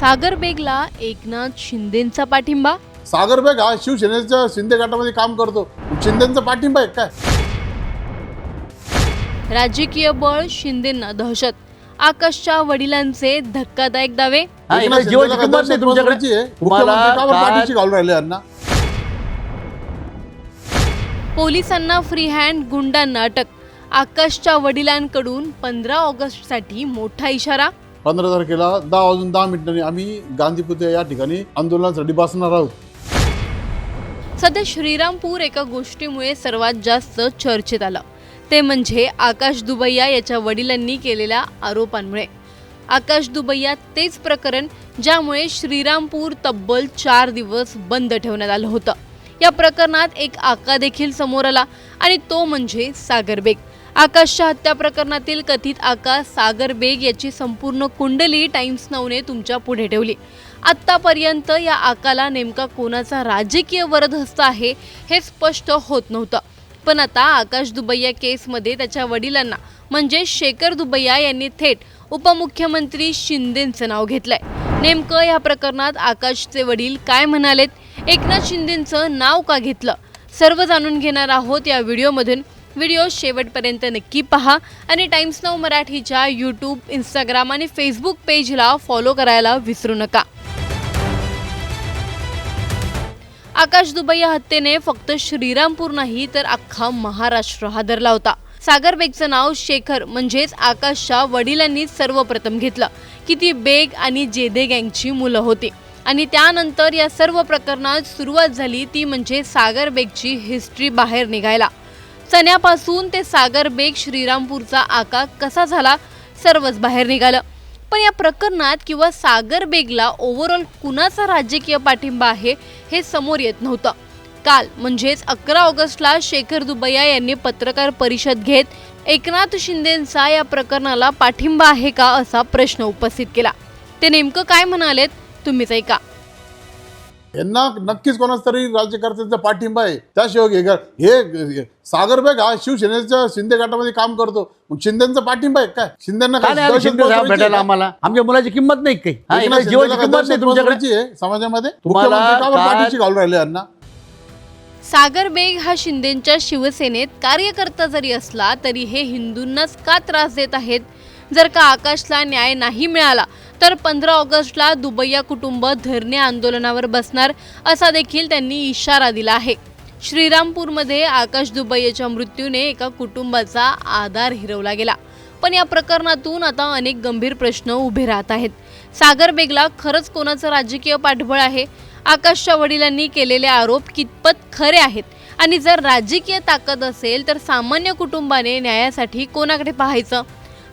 सागर बेगला एकनाथ शिंदेंचा पाठिंबा. सागर बेग हा शिवसेनेच्या शिंदे गटामध्ये काम करतो. शिंदेचा पाठिंबा आहे काय? राजकीय बळ शिंदेंना दहशत. आकाशच्या वडिलांचे धक्कादायक दावे. एकनाथ शिंदेला काय दहशत बसवायची आहे? मुख्यमंत्री का बरं पाठीशी घालून राहिले यांना? पोलिसांना फ्री हँड, गुंडांना अटक. आकाशच्या वडिलांकडून 15 ऑगस्टसाठी मोठा इशारा. 15 तारखेला 10 वाजून 10 मिनिटांनी आम्ही गांधी पुतळा या ठिकाणी आंदोलनासाठी बसणार आहोत. सध्या श्रीरामपूर एका गोष्टीमुळे सर्वात जास्त चर्चेत आलं, ते म्हणजे आकाश दुबैया याच्या वडिलांनी केलेल्या आरोपांमुळे. आकाश दुबैया तेच प्रकरण ज्यामुळे श्रीरामपूर तब्बल 4 दिवस बंद ठेवण्यात आलं होतं. या प्रकरणात एक आका देखील समोर आला आणि तो म्हणजे सागर बेग. आकाशच्या हत्या प्रकरणातील कथित आका सागर बेग याची संपूर्ण कुंडली टाइम्स नाऊने तुमच्या पुढे ठेवली. आत्तापर्यंत या आकाला नेमका कोणाचा राजकीय वरदहस्त आहे हे स्पष्ट होत नव्हतं. पण आता आकाश दुबैया केसमध्ये त्याच्या वडिलांना म्हणजे शेखर दुबैया यांनी थेट उपमुख्यमंत्री शिंदेंचं नाव घेतलंय. नेमकं या प्रकरणात आकाशचे वडील काय म्हणालेत, एकनाथ शिंदेंचं नाव का घेतलं, सर्व जाणून घेणार आहोत या व्हिडिओमधून. व्हिडिओ शेवटपर्यंत नक्की पहा आणि टाइम्स नाऊ मराठीच्या यूट्यूब, इंस्टाग्राम आणि फेसबुक पेजला फॉलो करायला विसरू नका. आकाश दुबैया हत्येने फक्त श्रीरामपूर नाही तर अख्खा महाराष्ट्र हादरला होता. सागर बेगचं नाव शेखर म्हणजेच आकाशच्या वडिलांनी सर्वप्रथम घेतलं. किती बेग आणि जेदे गँगची मुलं होती आणि त्यानंतर या सर्व प्रकरणात सुरुवात झाली ती म्हणजे सागर बेगची हिस्ट्री बाहेर निघायला. चण्यापासून ते सागर बेग श्रीरामपूरचा आका कसा झाला सर्वच बाहेर निघालं. पण या प्रकरणात किंवा सागर बेगला ओव्हरऑल कुणाचा राजकीय पाठिंबा आहे हे समोर येत नव्हतं. काल म्हणजेच 11 ऑगस्टला शेखर दुबैया यांनी पत्रकार परिषद घेत एकनाथ शिंदेंचा या प्रकरणाला पाठिंबा आहे का असा प्रश्न उपस्थित केला. ते नेमकं काय म्हणालेत तुम्हीच ऐका. यांना नक्कीच कोणाच तरी राज्यकर्त्यांचा पाठिंबा आहे. त्याशिवाय हे सागर बेग हा शिवसेनेच्या शिंदे गटामध्ये काम करतो. मग शिंदेचा पाठिंबा आहे काय? शिंदेना भेटायला आम्हाला आमच्या मुलाची किंमत नाही काही, जीवाची किंमत नाही तुमच्याकडे समाजामध्ये. मुख्यमंत्री का बरं पाठीशी घालून राहिले यांना? सागर बेग हा शिंदेच्या शिवसेनेत कार्यकर्ता जरी असला तरी हे हिंदूंनाच का त्रास देत आहेत? जर का आकाशला न्याय नाही मिळाला तर 15 ऑगस्टला दुबैया कुटुंब धरणे आंदोलनावर बसणार असा देखील त्यांनी इशारा दिला आहे. श्रीरामपूरमध्ये आकाश दुबैयाच्या मृत्यूने एका कुटुंबाचा आधार हिरवला गेला. पण या प्रकरणातून आता अनेक गंभीर प्रश्न उभे राहत आहेत. सागर बेगला खरंच कोणाचं राजकीय पाठबळ आहे? आकाशच्या वडिलांनी केलेले आरोप कितपत खरे आहेत? आणि जर राजकीय ताकद असेल तर सामान्य कुटुंबाने न्यायासाठी कोणाकडे पाहायचं?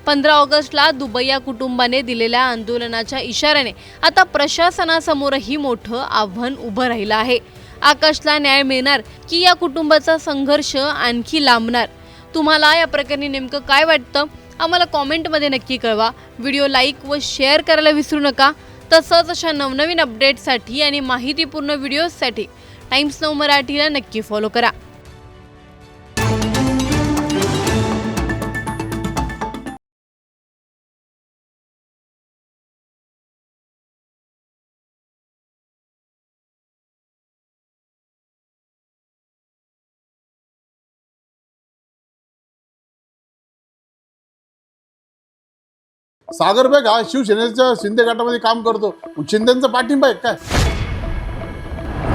15 ऑगस्टला दुबैया कुटुंबाने दिलेल्या आंदोलनाच्या इशाऱ्याने आता प्रशासनासमोरही मोठं आव्हान उभं राहिलं आहे. आकाशला न्याय मिळणार की या कुटुंबाचा संघर्ष आणखी लांबणार? तुम्हाला या प्रकरणी नेमकं काय वाटतं आम्हाला कॉमेंटमध्ये नक्की कळवा. व्हिडिओ लाईक व शेअर करायला विसरू नका. तसंच अशा नवनवीन अपडेट्ससाठी आणि माहितीपूर्ण व्हिडिओजसाठी टाइम्स नाऊ मराठीला नक्की फॉलो करा. सागर बेग हा शिवसेनेच्या शिंदे गटामध्ये काम करतो. शिंदेचा पाठिंबा आहे काय?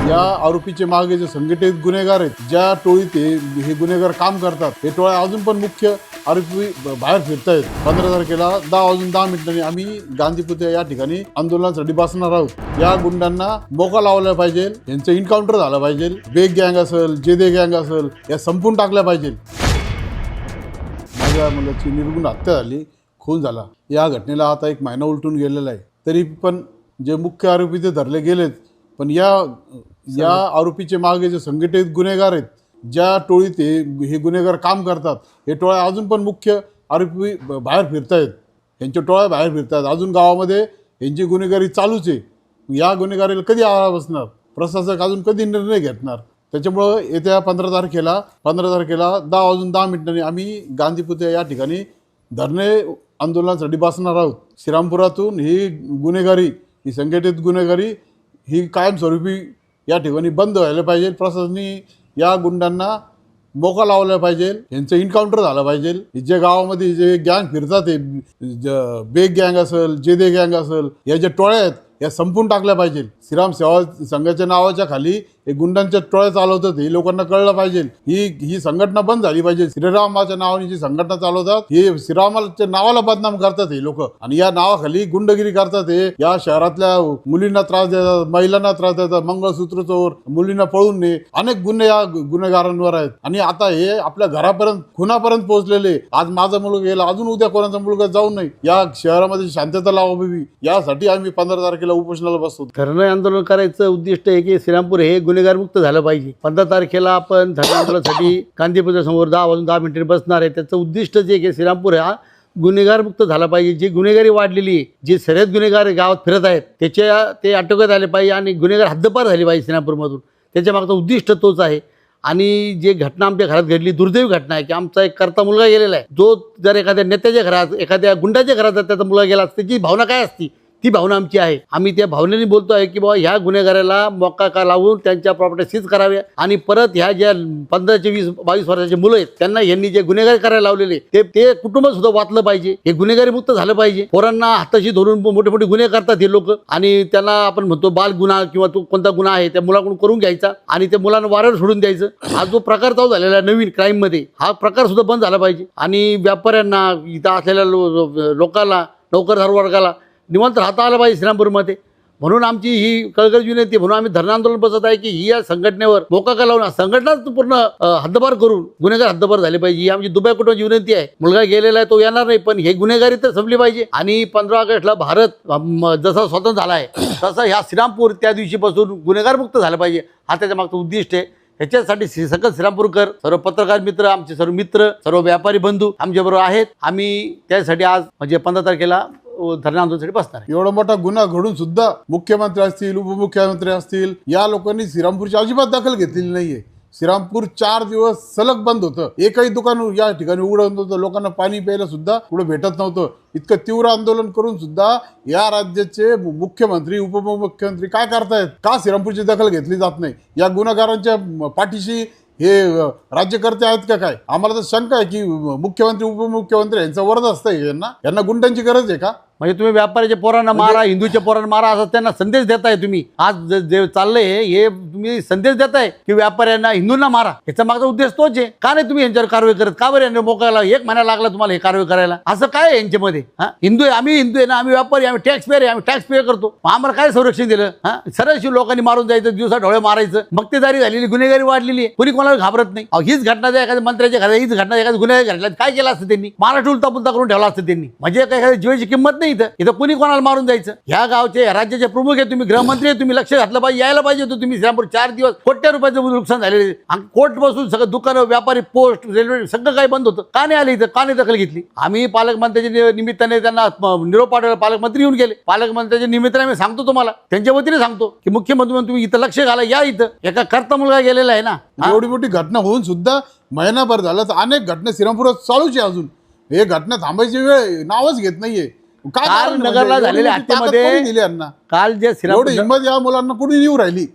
या आरोपीचे मागे जे संघटित गुन्हेगार आहेत, ज्या टोळीत हे गुन्हेगार काम करतात, हे टोळ्या अजून पण मुख्य आरोपी बाहेर फिरतायत. 15 तारखेला 10 वाजून 10 मिनिटांनी आम्ही गांधी पुतळा या ठिकाणी आंदोलनासाठी बसणार आहोत. या गुंडांना मोका लावला पाहिजे, यांचं एन्काउंटर झालं पाहिजे. बेग गँग असेल, जेदे गँग असेल, या संपून टाकल्या पाहिजे. माझ्या मुलाची निर्गुण हत्या झाली, खून झाला. या घटनेला आता 1 महिना उलटून गेलेला आहे. तरी पण जे मुख्य आरोपी ते धरले गेलेत. पण या आरोपीचे मागे जे संघटित गुन्हेगार आहेत, ज्या टोळीत हे गुन्हेगार काम करतात, हे टोळ्या अजून पण मुख्य आरोपी बाहेर फिरतायत. यांच्या टोळ्या बाहेर फिरतात. अजून गावामध्ये यांची गुन्हेगारी चालूच आहे. या गुन्हेगारीला कधी आळा बसणार? प्रशासक अजून कधी निर्णय घेणार? त्याच्यामुळं येत्या 15 तारखेला 10 वाजून 10 मिनिटांनी आम्ही गांधी पुतळा या ठिकाणी धरणे आंदोलनासाठी बसणार आहोत. श्रीरामपुरातून ही गुन्हेगारी ही संघटित गुन्हेगारी ही कायमस्वरूपी या ठिकाणी बंद व्हायला पाहिजे. प्रशासनाने या गुंडांना मोका लावला पाहिजे, यांचं एन्काउंटर झालं पाहिजे. जे गावामध्ये जे गँग फिरतात हे बेग गँग असेल, जेदे गँग असेल, या ज्या टोळ्या आहेत या संपून टाकल्या पाहिजे. श्रीराम सेवा संघाच्या नावाच्या खाली हे गुंडांच्या टोळ्या चालवतात हे लोकांना कळलं पाहिजे. ही संघटना बंद झाली पाहिजे. श्रीरामाच्या नावाने जी संघटना चालवतात हे श्रीरामाच्या नावाला बदनाम करतात हे लोक, आणि या नावाखाली गुंडगिरी करतात. हे या शहरातल्या मुलींना त्रास देतात, महिलांना त्रास देतात, मंगळसूत्र चोर, मुलींना पळून ने अनेक गुन्हे या गुन्हेगारांवर आहेत. आणि आता हे आपल्या घरापर्यंत खुनापर्यंत पोहोचलेले. आज माझा मुलगा गेला, अजून उद्या कोणाचा मुलगा जाऊ नये, या शहरामध्ये शांतता लावावी यासाठी आम्ही 15 तारखेला उपोषणाला बसतो. धरणं आंदोलन करायचं उद्दिष्ट आहे की श्रीरामपूर हे गुन्हेगार मुक्त झालं पाहिजे. 15 तारखेला आपण धरणं आंदोलनासाठी गांधी समोर 10 वाजून 10 मिनिटे बसणार आहे. त्याचं उद्दिष्ट जे की श्रीरामपूर हा गुन्हेगार मुक्त झाला पाहिजे. जी गुन्हेगारी वाढलेली आहे, जे सरेद गुन्हेगार गावात फिरत आहेत ते आटोक्यात आले पाहिजे आणि गुन्हेगार हद्दपार झाले पाहिजे श्रीरामपूरमधून. त्याच्या मागचं उद्दिष्ट तोच आहे. आणि जे घटना आमच्या घरात घडली, दुर्दैवी घटना आहे की आमचा एक करता मुलगा गेलेला आहे. जो जर एखाद्या नेत्याच्या घरात, एखाद्या गुंडाच्या घरात जर त्याचा मुलगा गेला, त्याची भावना काय असती, ती भावना आमची आहे. आम्ही त्या भावनेने बोलतो आहे की बाबा ह्या गुन्हेगाराला मोका का लावून त्यांच्या प्रॉपर्टी सीज कराव्या आणि परत ह्या ज्या 15 ते 20-22 वर्षाचे मुलं आहेत त्यांना यांनी जे गुन्हेगार करायला लावलेले ते कुटुंब सुद्धा वाचलं पाहिजे. हे गुन्हेगारी मुक्त झालं पाहिजे. पोरांना हाताशी धरून मोठे मोठे गुन्हे करतात हे लोक, आणि त्यांना आपण म्हणतो बाल गुन्हा किंवा तो कोणता गुन्हा आहे त्या मुलाकडून करून घ्यायचा आणि त्या मुलांना वाऱ्यावर सोडून द्यायचं. हा जो प्रकार चालू झालेला आहे नवीन क्राईम मध्ये, हा प्रकार सुद्धा बंद झाला पाहिजे. आणि व्यापाऱ्यांना, इथं असलेल्या लोकांना, नोकरदार वर्गाला निवांत राहता आलं पाहिजे श्रीरामपूरमध्ये. म्हणून आमची ही कळकळीची विनंती, म्हणून आम्ही धरणं आंदोलन बसत आहे की ही या संघटनेवर मोका का लावून संघटनाच पूर्ण हद्दपार करून गुन्हेगार हद्दपार झाले पाहिजे. ही आमची दुबई कुटुंबाची विनंती आहे. मुलगा गेलेला आहे तो येणार नाही, पण हे गुन्हेगारी तर संपली पाहिजे. आणि 15 ऑगस्टला भारत जसा स्वतंत्र झाला आहे तसा ह्या श्रीरामपूर त्या दिवशीपासून गुन्हेगार मुक्त झालं पाहिजे. हा त्याच्या मागचं उद्दिष्ट आहे. ह्याच्यासाठी सकल श्रीरामपूरकर, सर्व पत्रकार मित्र, आमचे सर्व मित्र, सर्व व्यापारी बंधू आमच्याबरोबर आहेत. आम्ही त्यासाठी आज म्हणजे 15 तारखेला धरणं आंदोलनासाठी बसणार आहे. एवढा मोठा गुन्हा घडून सुद्धा मुख्यमंत्री असतील, उपमुख्यमंत्री असतील, या लोकांनी श्रीरामपूरची अजिबात दखल घेतलेली नाहीये. श्रीरामपूर 4 दिवस सलग बंद होतं. एकही दुकान या ठिकाणी उघडं नव्हतं. लोकांना पाणी प्यायला सुद्धा पुढे भेटत नव्हतं. इतकं तीव्र आंदोलन करून सुद्धा या राज्याचे मुख्यमंत्री, उपमुख्यमंत्री काय करतायत? का श्रीरामपूरची दखल घेतली जात नाही? या गुन्हेगारांच्या पाठीशी हे राज्यकर्ते आहेत का काय? आम्हाला तर शंका आहे की मुख्यमंत्री, उपमुख्यमंत्री यांचा वरद असतंय. यांना गुंडांची गरज आहे का? म्हणजे तुम्ही व्यापाऱ्याच्या पोरांना मारा, हिंदूच्या पोरांना मारा असं त्यांना संदेश देताय तुम्ही. आज जे चाललंय हे तुम्ही संदेश देताय की व्यापाऱ्यांना, हिंदूंना मारा. याचा मागचा उद्देश तोच आहे. का नाही तुम्ही यांच्यावर कारवाई करत? का बरं यांनी मोकायला 1 महिना लागला तुम्हाला हे कारवाई करायला? असं काय आहे यांच्यामध्ये? हिंदू आहे, आम्ही हिंदू आहे ना, आम्ही व्यापारी, आम्ही टॅक्स पेअर आहे, आम्ही टॅक्स पे करतो. आम्हाला काय संरक्षण दिलं? सरळ लोकांनी मारून जायचं, दिवसा ढोळे मारायचं, मक्तेदारी झालेली, गुन्हेगारी वाढलेली आहे. कोणी कोणाला घाबरत नाही. हीच घटना जर एखाद्या मंत्र्याच्या घरात, हीच घटना एखाद्या गुन्हेगार घडला, काय केलं असतं त्यांनी? महाराष्ट्र उलता पुलता करून ठेवला असतं त्यांनी. म्हणजे काय एखाद्या जीवाची किंमत नाही इथं कोणी कोणाला मारून जायचं. ह्या गावचे, राज्याचे प्रमुख आहे तुम्ही, गृहमंत्री आहे तुम्ही, लक्ष घातलं पाहिजे, यायला पाहिजे होतं तुम्ही. श्रीरामपूर 4 दिवस कोट्या रुपयाचं नुकसान झालेले. कोर्ट बसून सगळं दुकानं, व्यापारी, पोस्ट, रेल्वे सगळं काही बंद होतं. का नाही आले इथं? का नाही दखल घेतली? आम्ही पालकमंत्र्याच्या निमित्ताने त्यांना निरोप पाठवला. पालकमंत्री येऊन गेले. पालकमंत्र्याच्या निमित्ताने मी सांगतो तुम्हाला, त्यांच्या वतीने सांगतो की मुख्यमंत्री म्हणून तुम्ही इथं लक्ष घाला. या इथं एका करता मुलगा गेलेला आहे ना. एवढी मोठी घटना होऊन सुद्धा महिनाभर झालं तर अनेक घटना श्रीरामपुरात चालूच आहे. अजून हे घटना थांबायची वेळ नावच घेत नाहीये. काल नगरला झालेल्या हत्येमध्ये काल जे एवढी हिंमत या मुलांना कुठे येऊ राहिली?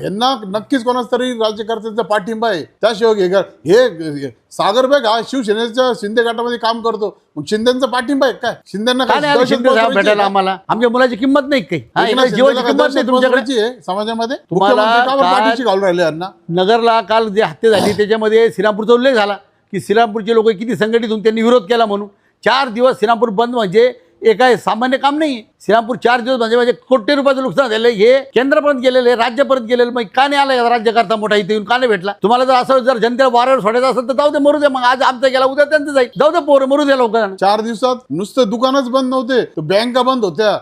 यांना नक्कीच कोणाच तरी राज्यकर्त्यांचा पाठिंबा आहे. त्याशिवाय हे सागर बेग हा शिवसेनेच्या शिंदे गटामध्ये काम करतो. मग शिंदेचा पाठिंबा आहे काय? शिंदेना भेटायला आम्हाला आमच्या मुलाची किंमत नाही काही, जीवाची किंमत नाही तुमच्याकडे समाजामध्ये. पाठीशी घालून राहिले यांना. नगरला काल जे हत्या झाली त्याच्यामध्ये श्रीरामपूरचा उल्लेख झाला की श्रीरामपूरचे लोक किती संघटित होऊन त्यांनी विरोध केला म्हणून. 4 दिवस श्रीरामपूर बंद म्हणजे काय सामान्य काम नाही. श्रीरामपूर 4 दिवस म्हणजे कोटी रुपयाचं नुकसान झालं. हे केंद्रापर्यंत गेलेले, राज्यापर्यंत गेलेलं. मग का नाही आलं राज्यकर्ता मोठा इथे येऊन? का नाही भेटला? तुम्हाला जर असं जर जनतेला वाऱ्यावर सोडायचं असेल तर जाऊ दे, मरू दे. मग आज आमचा गेला, उद्या त्यांचं जाईल. जाऊ दे पोरं, मरू द्या लोकांना. 4 दिवसात नुसतं दुकानच बंद नव्हते, बँका बंद होत्या,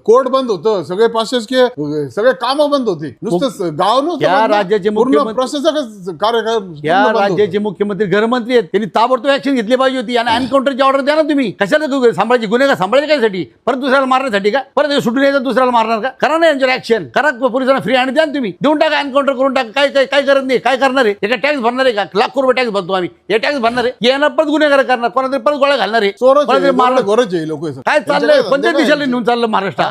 कोर्ट बंद होतं, सगळे प्रशासकीय सगळे कामं बंद होते. नुसतं गाव नव्हतं. या राज्याचे मुख्यमंत्री, या राज्याचे मुख्यमंत्री, गृहमंत्री आहेत, त्यांनी ताबडतोब ऍक्शन घेतली पाहिजे होती आणि एन्काउंटरची ऑर्डर द्या ना तुम्ही. कशाला सांभाळायची? गुन्हेगार सांभाळायचं कायसाठी, परत दुसऱ्याला मारण्यासाठी का, परत सुटून यायचं दुसऱ्याला मारणार का? करा ना यांच्यावर ऍक्शन करा, पोलिसांना फ्री आणि द्या तुम्ही, देऊन टाका, एन्काउंटर करून टाका. काय काय काय करत नाही, काय करणार आहे? एका टॅक्स भरणार आहे का? लाखो रुपये टॅक्स भरतो आम्ही, हे टॅक्स भरणार आहे, येणार परत गुन्हेगार करणार, कोणातरी परत गोळ्या घालणार आहे, कोणातरी मारणार. लोक काय चाललंय, कोणत्या दिशेला नेऊन चाललं महाराष्ट्र?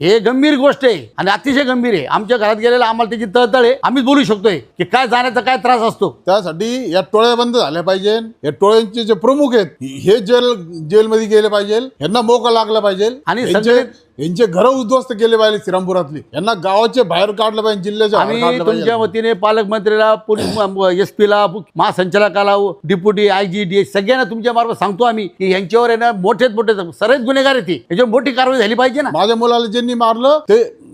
हे गंभीर गोष्ट आहे आणि अतिशय गंभीर आहे. आमच्या घरात गेलेला आम्हाला त्याची तळतळ आहे. आम्हीच बोलू शकतोय की काय जाण्याचा काय त्रास असतो. त्यासाठी या टोळ्या बंद झाल्या पाहिजे. या टोळ्यांचे जे प्रमुख आहेत हे जेलमध्ये गेले पाहिजे, यांना मोका लागला पाहिजे आणि यांचे घर उद्ध्वस्त केले पाहिजे श्रीरामपुरातली, यांना गावाचे बाहेर काढलं पाहिजे, जिल्ह्याच्या बाहेर आम्ही काढलं तुमच्या पाहिजे. वतीने पालकमंत्रीला, पोलीस एसपीला, महासंचालकाला, डिप्युटी आयजी डीएस सगळ्यांना तुमच्या मार्फत सांगतो आम्ही की यांच्यावर आहे ना मोठे सर्वच गुन्हेगार आहेत, याच्यावर मोठी कारवाई झाली पाहिजे ना. माझ्या मुलाला ज्यांनी मारलं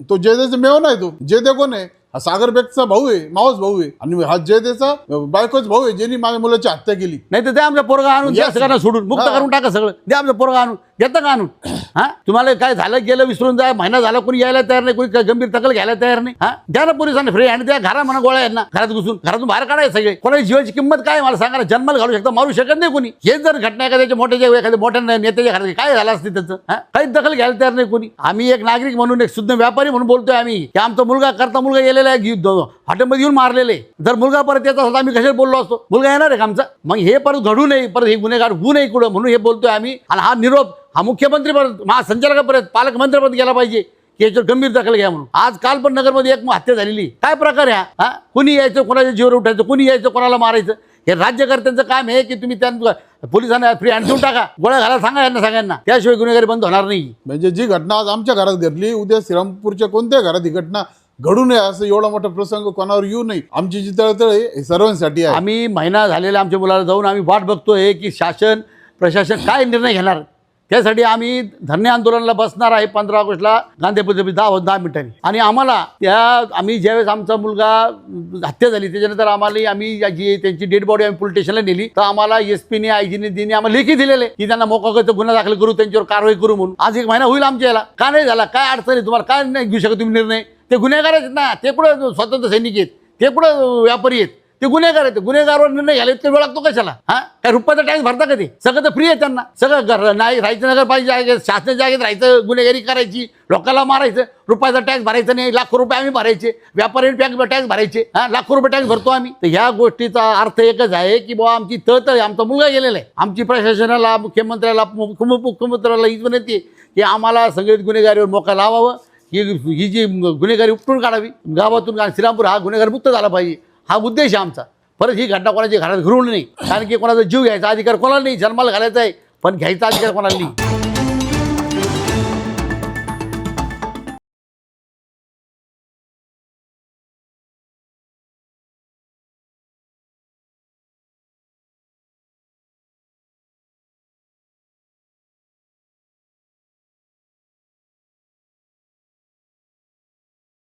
तो जयदेचा मेव नाही, तो जयदे कोण आहे? हा सागर बेगचा भाऊ आहे, मावस भाऊ आहे, आणि हा जयदेचा बायकोच भाऊ आहे ज्यांनी माझ्या मुलाची हत्या केली. नाही तर द्या आमच्या पोरगा आणून, द्या सगळ्यांना सोडून मुक्त करून टाका सगळं, द्या आमच्या पोरगा आणून, घेता का आणून? हा तुम्हाला काय झालं गेलं विसरून जा, महिना झाला कोणी यायला तयार नाही, कोणी गंभीर दखल घ्यायला तयार नाही. हा द्या ना पोलिसांना फ्री आणि द्या, घरा म्हणा गोळ्या यांना घरात घुसून, घरातून बाहेर काढायचं सगळे. कोणाची जीवाची किंमत काय मला सांगा ना, जन्माला घालू शकता, मारू शकत नाही कोणी. हेच जर घटना एखाद्याच्या एखाद्या मोठ्या नेत्याच्या घरात काय झालं असते त्याचं, काहीच दखल घ्यायला तयार नाही कोणी. आम्ही एक नागरिक म्हणून, एक शुद्ध व्यापारी म्हणून बोलतोय आम्ही की आमचा मुलगा गेलेला आहे, हॉटेलमध्ये येऊन मारलेले. जर मुलगा परत येत असता आम्ही कशाला बोललो असतो? मुलगा येणार आहे का आमचा? मग हे परत घडू नये, परत हे गुन्हेगार होऊ नये कुठं, म्हणून हे बोलतोय आम्ही. आणि हा निरोप हा मुख्यमंत्रीपर्यंत, महासंचालकापर्यंत, पालकमंत्र्यापर्यंत गेला पाहिजे की याच्यावर गंभीर दखल घ्या म्हणून. आज काल पण नगरमध्ये एक हत्या झालेली, काय प्रकार आहे हा? कुणी यायचं, कोणाच्या जीवर उठायचं, कुणी यायचं, कोणाला मारायचं? हे राज्यकर्त्यांचं काम आहे की तुम्ही त्या पोलिसांना फ्री हँड देऊन टाका, गोळ्या घालायला सांगा यांना सगळ्यांना, त्याशिवाय गुन्हेगारी बंद होणार नाही. म्हणजे जी घटना आज आमच्या घरात घडली, उद्या श्रीरामपूरच्या कोणत्या घरात ही घटना घडू नये, असं एवढा मोठा प्रसंग कोणावर येऊ नये. आमची जी तळतळ आहे हे सर्वांसाठी आहे. आम्ही महिना झालेला आमच्या मुलाला जाऊन आम्ही वाट बघतोय की शासन प्रशासन काय निर्णय घेणार. त्यासाठी आम्ही धरणे आंदोलनाला बसणार आहे 15 ऑगस्टला गांधी प्रतिष्ठानमध्ये 10 मिनिटांनी. आणि आम्ही ज्यावेळेस आमचा मुलगा हत्या झाली त्याच्यानंतर आम्ही जी त्यांची डेड बॉडी आम्ही पोलीस स्टेशनला नेली, तर आम्हाला एसपीने आयजीने आम्हाला लेखी दिलेले की त्यांना मोकाचा गुन्हा दाखल करू, त्यांच्यावर कारवाई करू म्हणून. आज 1 महिना होईल आमच्या याला, का नाही झाला? काय अडचण आहे तुम्हाला? काय नाही घेऊ शकत तुम्ही निर्णय? ते गुन्हेगार आहेत ना, ते कुठं स्वतंत्र सैनिक आहेत, ते कुठं व्यापारी आहेत, ते गुन्हेगार आहेत. गुन्हेगारवर निर्णय घ्यायला इतका वेळ लागतो कशाला? काय रुपयाचा टॅक्स भरता का? ते सगळं तर फ्री आहे त्यांना, सगळं नाही राहायचं, नगरपालिका जागेत, शासनाच्या जागेत राहायचं, गुन्हेगारी करायची, लोकांना मारायचं, रुपयाचा टॅक्स भरायचा नाही, लाखो रुपये आम्ही भरायचे, व्यापाऱ्यांनी टॅक्स भरायचे, लाखो रुपये टॅक्स भरतो आम्ही. तर ह्या गोष्टीचा अर्थ एकच आहे की बाबा आमची तळतळ, आमचा मुलगा गेलेला आहे. आमची प्रशासनाला, मुख्यमंत्र्याला, उपमुख्यमंत्र्याला ही विनंती की आम्हाला संघटित गुन्हेगारीवर मोका लावावं, ही जी गुन्हेगारी उपटून काढावी गावातून. श्रीरामपूर हा गुन्हेगार मुक्त झाला पाहिजे, हा उद्देश आहे आमचा. परत ही घटना कोणाच्या घरात घडू नये, कारण की कोणाचा जीव घ्यायचा अधिकार कोणाला नाही, जन्माला घालायचा आहे पण घ्यायचा अधिकार कोणाला नाही.